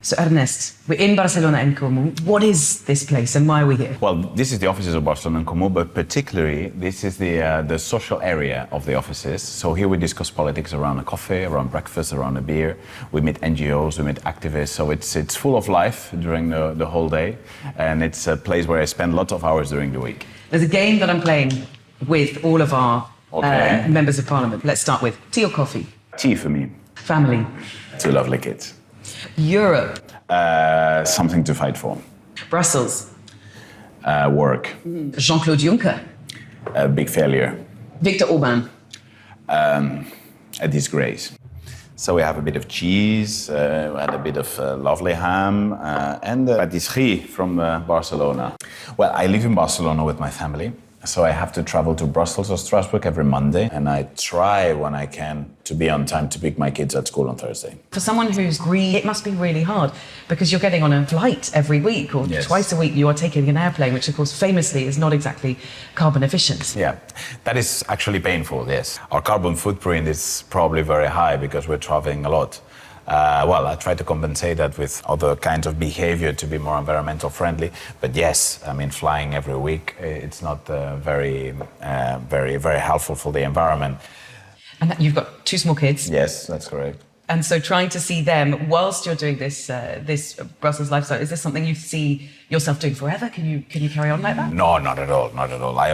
So Ernest, we're in Barcelona en Comú. What is this place and why are we here? Well, this is the offices of Barcelona en Comú, but particularly this is the social area of the offices. So here we discuss politics around a coffee, around breakfast, around a beer. We meet NGOs, we meet activists. So it's full of life during the whole day. And it's a place where I spend lots of hours during the week. There's a game that I'm playing with all of our members of parliament. Let's start with tea or coffee? Tea for me. Family. 2 lovely kids. Europe. Something to fight for. Brussels. Work. Jean-Claude Juncker. A big failure. Viktor Orban. A disgrace. So we have a bit of cheese, we had a bit of lovely ham, and a patisserie from Barcelona. Well, I live in Barcelona with my family, so I have to travel to Brussels or Strasbourg every Monday, and I try when I can to be on time to pick my kids at school on Thursday. For someone who's green, it must be really hard because you're getting on a flight every week or twice a week you are taking an airplane, which of course famously is not exactly carbon efficient. Yeah, that is actually painful, yes. Our carbon footprint is probably very high because we're traveling a lot. Well, I try to compensate that with other kinds of behavior to be more environmental friendly. But yes, I mean, flying every week, it's not very helpful for the environment. And you've got 2 small kids. Yes, that's correct. And so trying to see them whilst you're doing this Brussels lifestyle, is this something you see yourself doing forever? Can you carry on like that? No, not at all, not at all. I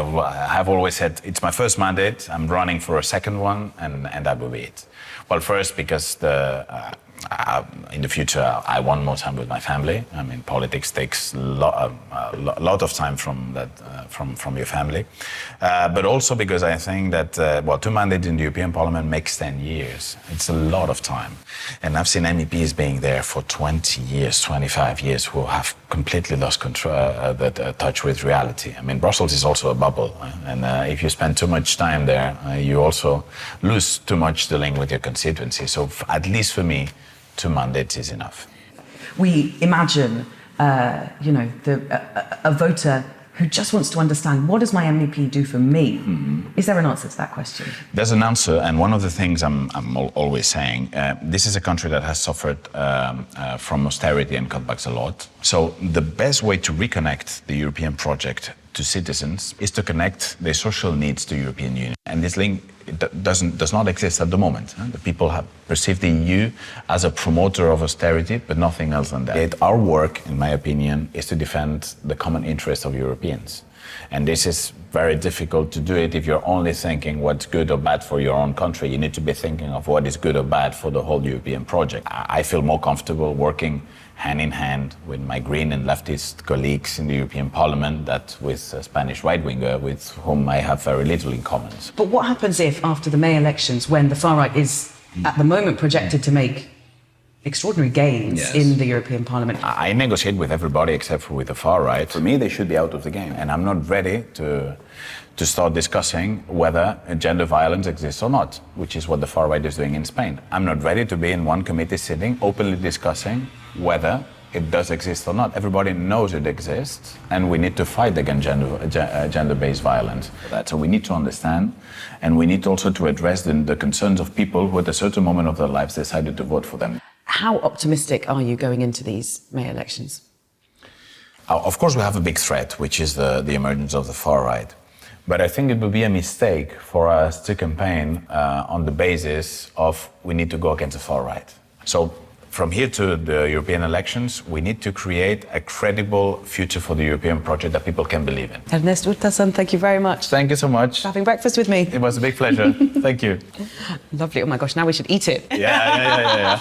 have always said it's my first mandate. I'm running for a second one, and that will be it. Well, first because in the future I want more time with my family. I mean, politics takes a lot of time from your family, but also because I think that 2 mandates in the European Parliament makes 10 years. It's a lot of time, and I've seen MEPs being there for 20 years, 25 years, who have completely lost control, touch with reality. I mean, Brussels is also a bubble, and if you spend too much time there, you also lose too much the link with your constituency. So at least for me, 2 mandates is enough. We imagine, a voter who just wants to understand, what does my MEP do for me? Mm-hmm. Is there an answer to that question? There's an answer, and one of the things I'm always saying, this is a country that has suffered from austerity and cutbacks a lot. So the best way to reconnect the European project to citizens is to connect their social needs to the European Union. And this link does not exist at the moment. The people have perceived the EU as a promoter of austerity, but nothing else than that. Our work, in my opinion, is to defend the common interest of Europeans. And this is very difficult to do it if you're only thinking what's good or bad for your own country. You need to be thinking of what is good or bad for the whole European project. I feel more comfortable working hand in hand with my green and leftist colleagues in the European Parliament than with a Spanish right-winger with whom I have very little in common. But what happens if, after the May elections, when the far right is at the moment projected to make extraordinary gains in the European Parliament? I negotiate with everybody except for with the far right. For me, they should be out of the game. And I'm not ready to start discussing whether gender violence exists or not, which is what the far right is doing in Spain. I'm not ready to be in one committee sitting openly discussing whether it does exist or not. Everybody knows it exists, and we need to fight against gender-based violence. So we need to understand, and we need also to address the concerns of people who at a certain moment of their lives decided to vote for them. How optimistic are you going into these May elections? Of course, we have a big threat, which is the emergence of the far right. But I think it would be a mistake for us to campaign on the basis of we need to go against the far right. So from here to the European elections, we need to create a credible future for the European project that people can believe in. Ernest Urtasun, thank you very much. Thank you so much. For having breakfast with me. It was a big pleasure. Thank you. Lovely. Oh my gosh, now we should eat it. Yeah.